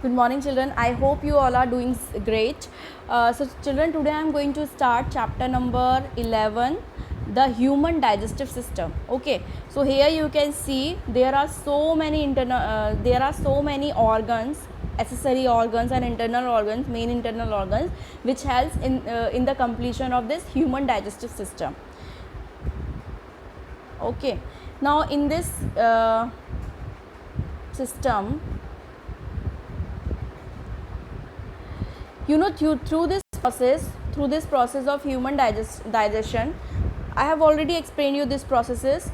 Good morning, children. I hope you all are doing great. So children, today I am going to start chapter number 11, the human digestive system. Okay, so here you can see there are so many organs, accessory organs and internal organs, main internal organs, which helps in the completion of this human digestive system. Okay, now in this system, you know, through this process of human digestion, I have already explained you these processes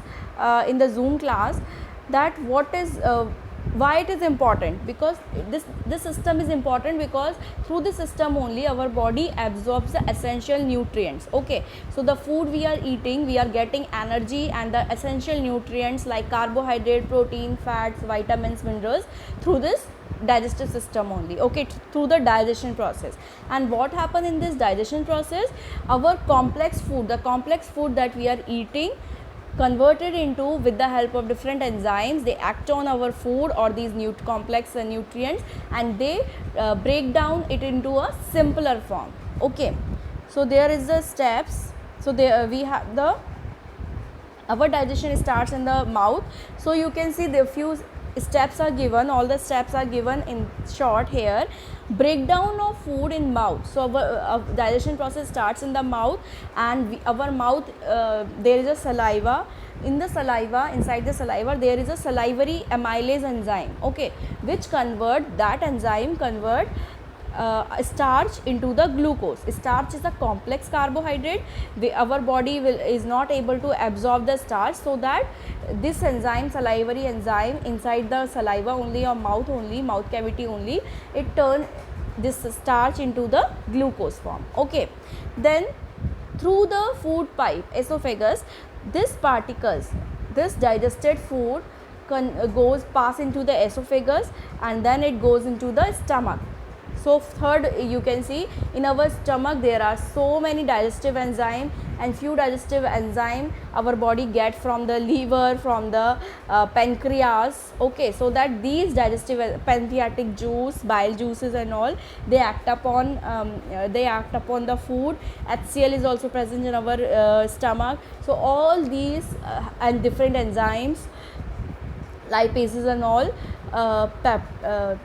in the Zoom class, that why it is important, because this system is important because through this system only our body absorbs the essential nutrients. Okay, so the food we are eating, we are getting energy and the essential nutrients like carbohydrate, protein, fats, vitamins, minerals through this digestive system only. Okay, through the digestion process. And what happens in this digestion process, our the complex food that we are eating, converted into with the help of different enzymes, they act on our food or these complex nutrients, and they break down it into a simpler form. Okay, so there is the steps. So there we have our digestion starts in the mouth. So you can see the few steps are given, all the steps are given in short here. Breakdown of food in mouth. So our digestion process starts in the mouth, and our mouth, there is a saliva. In the saliva, inside the saliva, there is a salivary amylase enzyme. Okay, which convert starch into the glucose. Starch is a complex carbohydrate. Our body is not able to absorb the starch, so that this enzyme, salivary enzyme, inside the saliva only or mouth cavity only, it turns this starch into the glucose form. Okay, then through the food pipe, esophagus, this digested food pass into the esophagus, and then it goes into the stomach. So third, you can see in our stomach there are so many digestive enzyme, and few digestive enzyme our body get from the liver, from the pancreas. Okay, so that these digestive pancreatic juice, bile juices and all, they act upon the food. HCl is also present in our stomach. So all these and different enzymes, lipases and all,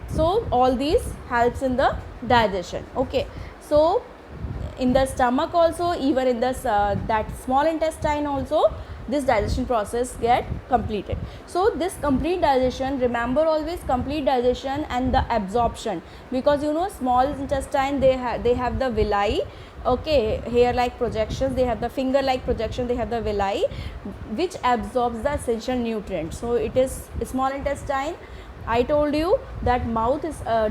so all these helps in the digestion. Okay, so in the stomach also, even in the that small intestine also, this digestion process get completed. So this complete digestion, remember always complete digestion and the absorption, because you know small intestine, they have the villi. Okay, hair like projections, they have the finger like projection, they have the villi which absorbs the essential nutrients. So it is small intestine. I told you that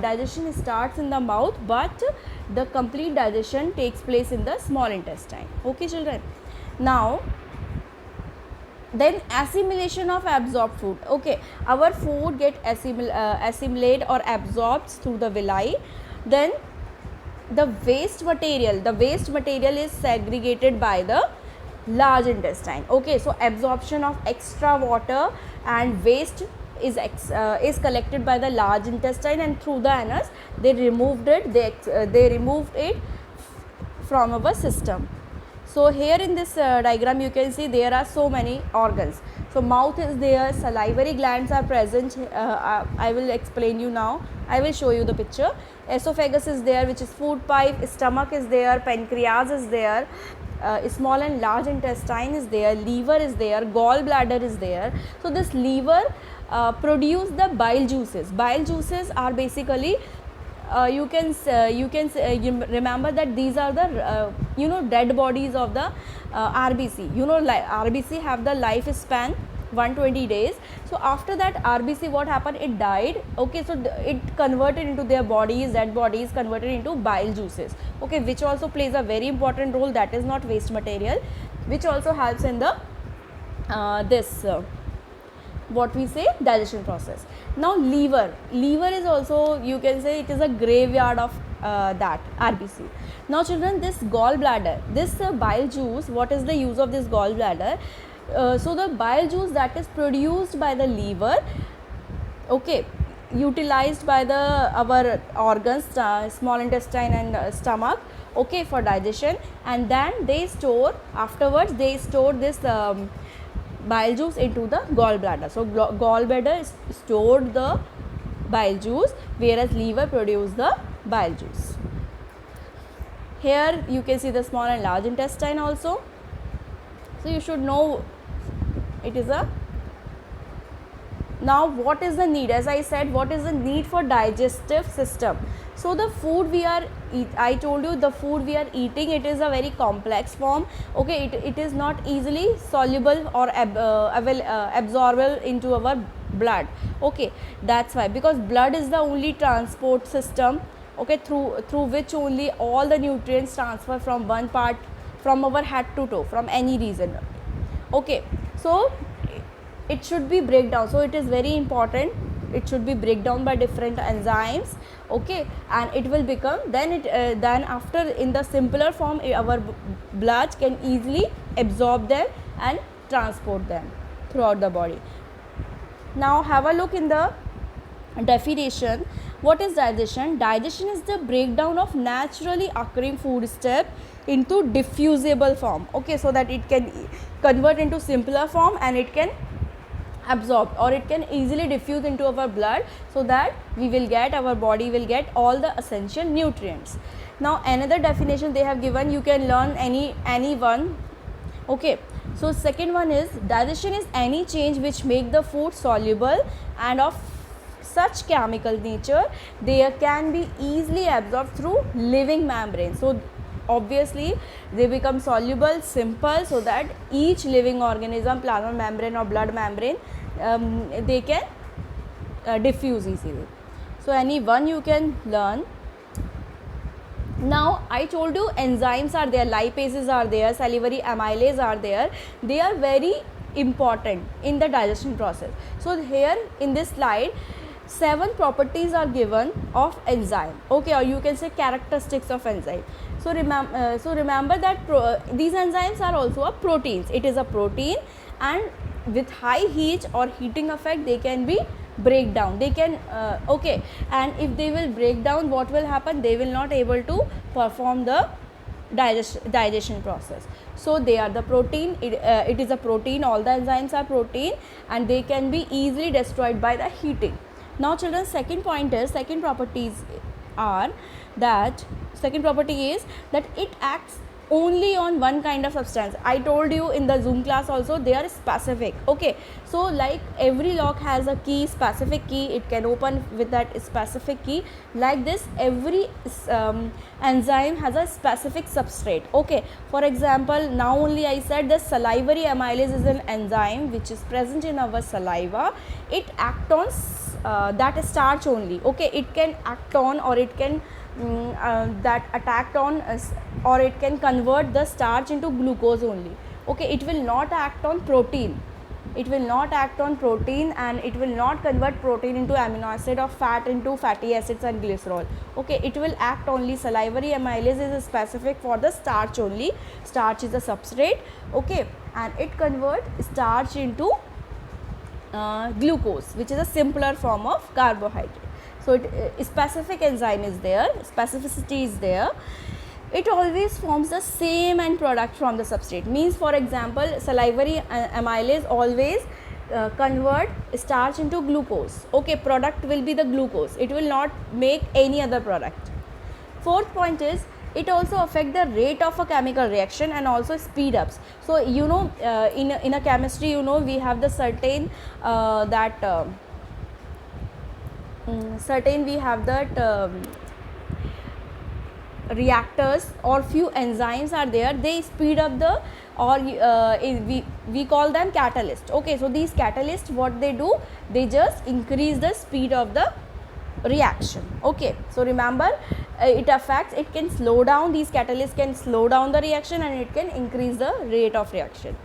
digestion starts in the mouth, but the complete digestion takes place in the small intestine. Okay, children. Now, then assimilation of absorbed food. Okay, our food get assimilate or absorbed through the villi. Then the waste material is segregated by the large intestine. Okay, so absorption of extra water and waste is collected by the large intestine, and through the anus they removed it from our system. So here in this diagram you can see there are so many organs. So mouth is there, salivary glands are present. I will explain you now. I will show you the picture. Esophagus is there, which is food pipe. Stomach is there, pancreas is there, small and large intestine is there, liver is there, gallbladder is there. So this liver produce the bile juices. Bile juices are basically, you remember that these are the dead bodies of the RBC. RBC have the lifespan 120 days. So after that RBC, what happened, it died. Okay, so it converted into their bodies, dead bodies converted into bile juices. Okay, which also plays a very important role. That is not waste material, which also helps in the what we say, digestion process. Now liver is also, you can say, it is a graveyard of that RBC. Now children, this gallbladder, this bile juice, what is the use of this gallbladder? So the bile juice that is produced by the liver, okay, utilized by the our organs, small intestine and stomach, okay, for digestion, and then they store, afterwards they store this bile juice into the gallbladder. So gallbladder stored the bile juice, whereas liver produce the bile juice. Here you can see the small and large intestine also. So you should know it is a. Now what is the need? As I said, what is the need for digestive system? So the food we are I told you the food we are eating, it is a very complex form, okay. It is not easily soluble or absorbable into our blood, okay. That's why, because blood is the only transport system, okay, through which only all the nutrients transfer from one part, from our head to toe, from any region, okay. So it should be break down, so it is very important, it should be break down by different enzymes, okay, and it will become, then after in the simpler form our blood can easily absorb them and transport them throughout the body. Now have a look in the definition. What is digestion? Digestion is the breakdown of naturally occurring food step into diffusible form, okay, so that it can convert into simpler form and it can absorb, or it can easily diffuse into our blood, so that we will get, our body will get all the essential nutrients. Now another definition they have given, you can learn any one, okay. So second one is, digestion is any change which make the food soluble and of such chemical nature they can be easily absorbed through living membrane. So obviously they become soluble, simple, so that each living organism, plasma membrane or blood membrane, they can diffuse easily. So any one you can learn. Now I told you enzymes are there, lipases are there, salivary amylase are there, they are very important in the digestion process. So here in this slide 7 properties are given of enzyme, okay, or you can say characteristics of enzyme. So remember that these enzymes are also a proteins. It is a protein, and with high heat or heating effect they can be break down, they can okay, and if they will break down, what will happen, they will not able to perform the digestion process. So they are the protein, it is a protein, all the enzymes are protein, and they can be easily destroyed by the heating. Now children, second properties are that, second property is that it acts only on one kind of substance. I told you in the Zoom class also, they are specific, okay. So like every lock has a key, specific key, it can open with that specific key. Like this, every enzyme has a specific substrate, okay. For example, now only I said the salivary amylase is an enzyme which is present in our saliva. It acts on that starch only, okay. It can act on, or it can that attacked on or it can convert the starch into glucose only, okay. It will not act on protein, it will not act on protein, and it will not convert protein into amino acid or fat into fatty acids and glycerol, okay. It will act only, salivary amylase is specific for the starch only, starch is a substrate, okay, and it converts starch into glucose, which is a simpler form of carbohydrate. So specific enzyme is there, specificity is there. It always forms the same end product from the substrate. Means, for example, salivary amylase always convert starch into glucose, okay. Product will be the glucose, it will not make any other product. Fourth point is, it also affect the rate of a chemical reaction and also speed ups. So you know, in a chemistry, you know, we have the certain certain we have that reactors or few enzymes are there, they speed up the, or we call them catalyst, okay. So these catalysts, what they do, they just increase the speed of the reaction, okay. So remember, it affects, it can slow down, these catalysts can slow down the reaction, and it can increase the rate of reaction.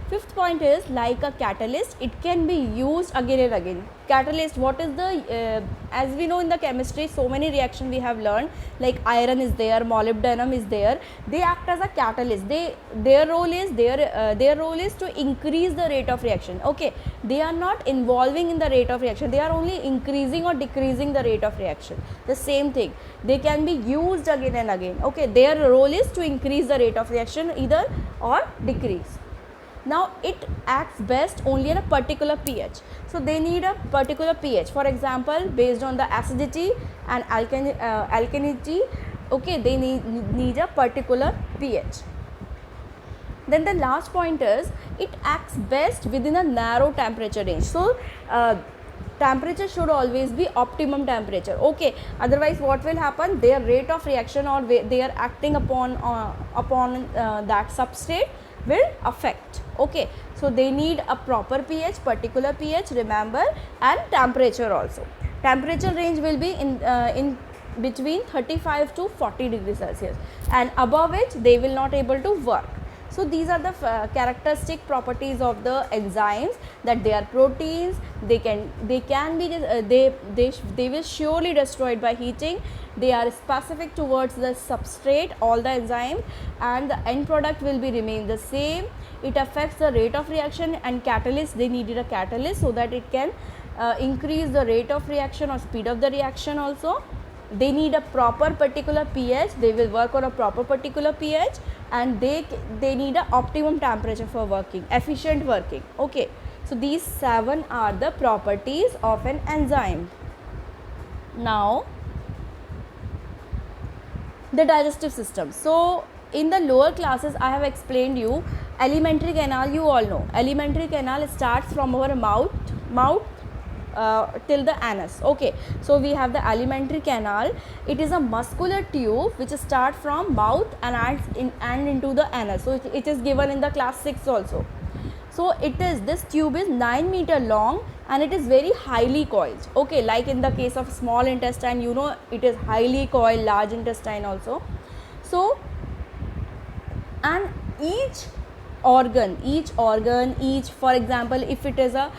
Fifth point is like a catalyst, it can be used again and again. Catalyst, what is the as we know in the chemistry, so many reactions we have learned, like iron is there, molybdenum is there, they act as a catalyst. Their role is to increase the rate of reaction. Okay, they are not involving in the rate of reaction, they are only increasing or decreasing the rate of reaction. The same thing, they can be used again and again. Okay, their role is to increase the rate of reaction either or decrease. Now it acts best only at a particular pH, so they need a particular pH. For example, based on the acidity and alkalinity, okay, they need a particular pH. Then the last point is it acts best within a narrow temperature range. So temperature should always be optimum temperature. Okay, otherwise what will happen, their rate of reaction or they are acting upon that substrate will affect. Okay, so they need a proper pH, particular pH, remember, and temperature also. Temperature range will be in between 35 to 40 degrees Celsius, and above which they will not able to work. So these are the characteristic properties of the enzymes, that they are proteins, they will surely destroyed by heating, they are specific towards the substrate, all the enzymes, and the end product will be remain the same. It affects the rate of reaction, and catalyst, they needed a catalyst so that it can increase the rate of reaction or speed of the reaction also. They need a proper particular pH, they will work on a proper particular pH, and they need a optimum temperature for working, efficient working. Okay, so these 7 are the properties of an enzyme. Now the digestive system. So in the lower classes I have explained you alimentary canal. You all know alimentary canal starts from our mouth till the anus. Okay, so we have the alimentary canal. It is a muscular tube which starts from mouth and into the anus. So it is given in the class 6 also. So this tube is 9 meter long and it is very highly coiled. Okay, like in the case of small intestine, you know, it is highly coiled, large intestine also. So, and each organ, for example, if it is a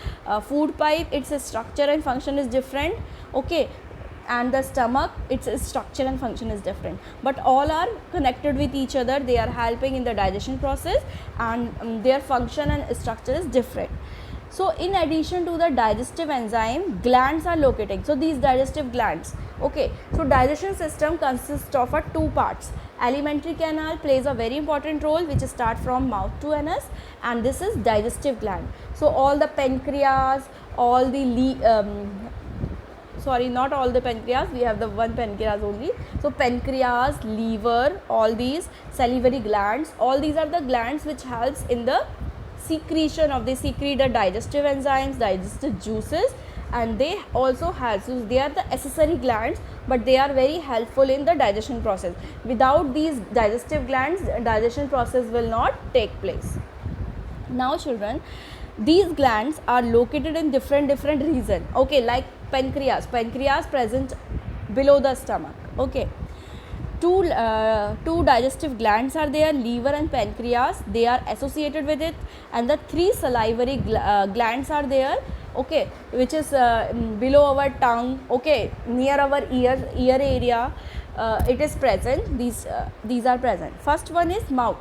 food pipe, its structure and function is different. Okay, and the stomach, its structure and function is different, but all are connected with each other. They are helping in the digestion process, and their function and structure is different. So in addition to the digestive enzyme, glands are located. So these digestive glands, okay, so digestion system consists of 2 parts. Alimentary canal plays a very important role, which start from mouth to anus, and this is digestive gland. So all the pancreas, all the not all the pancreas, we have the one pancreas only. So pancreas, liver, all these salivary glands, all these are the glands which helps in the secretion of, they secrete the digestive enzymes, digestive juices, and they also help. So they are the accessory glands, but they are very helpful in the digestion process. Without these digestive glands, digestion process will not take place. Now children, these glands are located in different region. Okay, like pancreas present below the stomach. Okay, two digestive glands are there, liver and pancreas, they are associated with it, and the 3 salivary glands are there. Okay, which is below our tongue, okay, near our ear area, it is present. These are present. First one is mouth.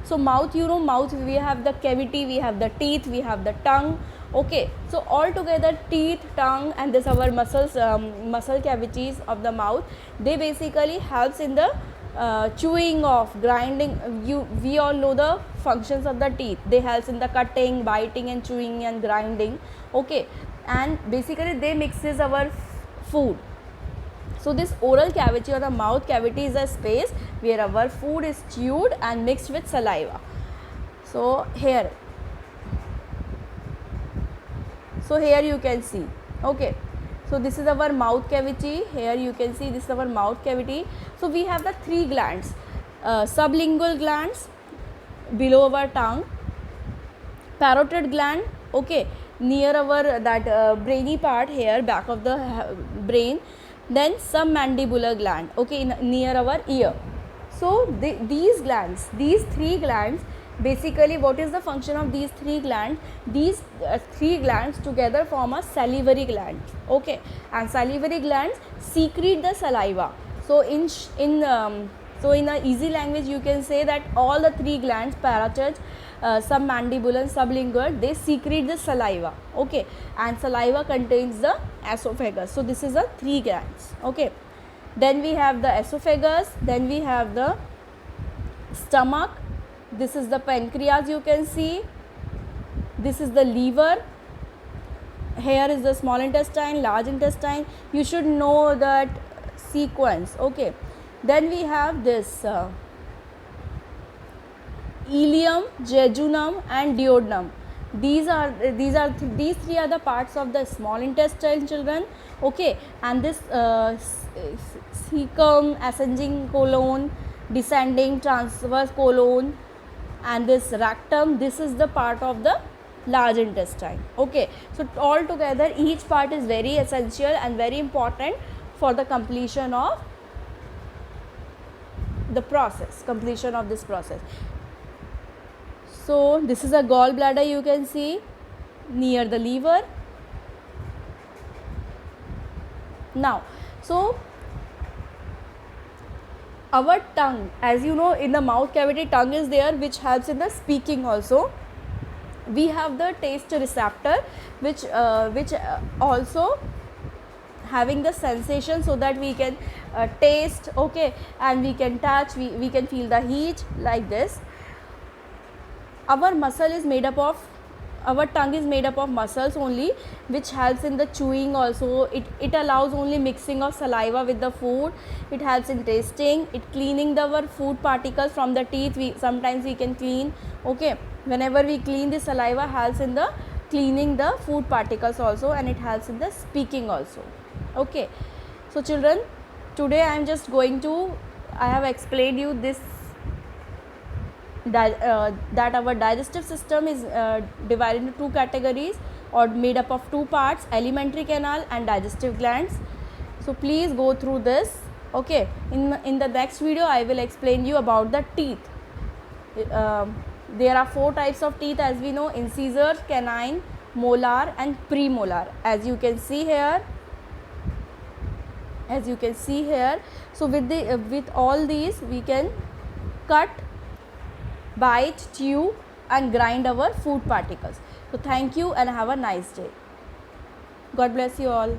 So mouth, you know, mouth, we have the cavity, we have the teeth, we have the tongue. Okay, so all together, teeth, tongue, and this our muscle cavities of the mouth, they basically helps in the chewing of, grinding. We all know the functions of the teeth. They helps in the cutting, biting, and chewing and grinding. Okay, and basically they mixes our food. So this oral cavity or the mouth cavity is a space where our food is chewed and mixed with saliva. So here you can see. Okay, so this is our mouth cavity. Here you can see this is our mouth cavity. So we have the 3 glands, sublingual glands below our tongue, parotid gland, okay, near our brainy part here, back of the brain, then submandibular gland, okay, near our ear. So these 3 glands, Basically, what is the function of these three glands? These three glands together form a salivary gland. Okay, and salivary glands secrete the saliva. So in a easy language, you can say that all the three glands, parotid, submandibular, and sublingual, they secrete the saliva. Okay, and saliva contains the esophagus. So this is a three glands. Okay, then we have the esophagus. Then we have the stomach. This is the pancreas, you can see. This is the liver. Here is the small intestine, large intestine. You should know that sequence. Okay, then we have this ileum, jejunum, and duodenum. These three are the parts of the small intestine, children. Okay, and this cecum, ascending colon, descending transverse colon, and this rectum, this is the part of the large intestine. Okay, so all together each part is very essential and very important for the completion of the process, completion of this process. So this is a gallbladder, you can see near the liver. Now, so our tongue, as you know, in the mouth cavity, tongue is there, which helps in the speaking also. We have the taste receptor, which also having the sensation, so that we can taste, okay, and we can touch, we can feel the heat, like this. Our muscle is made up of, our tongue is made up of muscles only, which helps in the chewing also. It allows only mixing of saliva with the food. It helps in tasting, it cleaning our food particles from the teeth. Sometimes we can clean, okay, whenever we clean, the saliva helps in the cleaning the food particles also, and it helps in the speaking also. Okay, so children, today I am just going to, I have explained you this, that our digestive system is divided into two categories, or made up of two parts, alimentary canal and digestive glands. So please go through this. Okay, in the next video I will explain you about the teeth. There are four types of teeth, as we know: incisor, canine, molar, and premolar. As you can see here, so with all these we can cut, bite, chew, and grind our food particles. So thank you and have a nice day. God bless you all.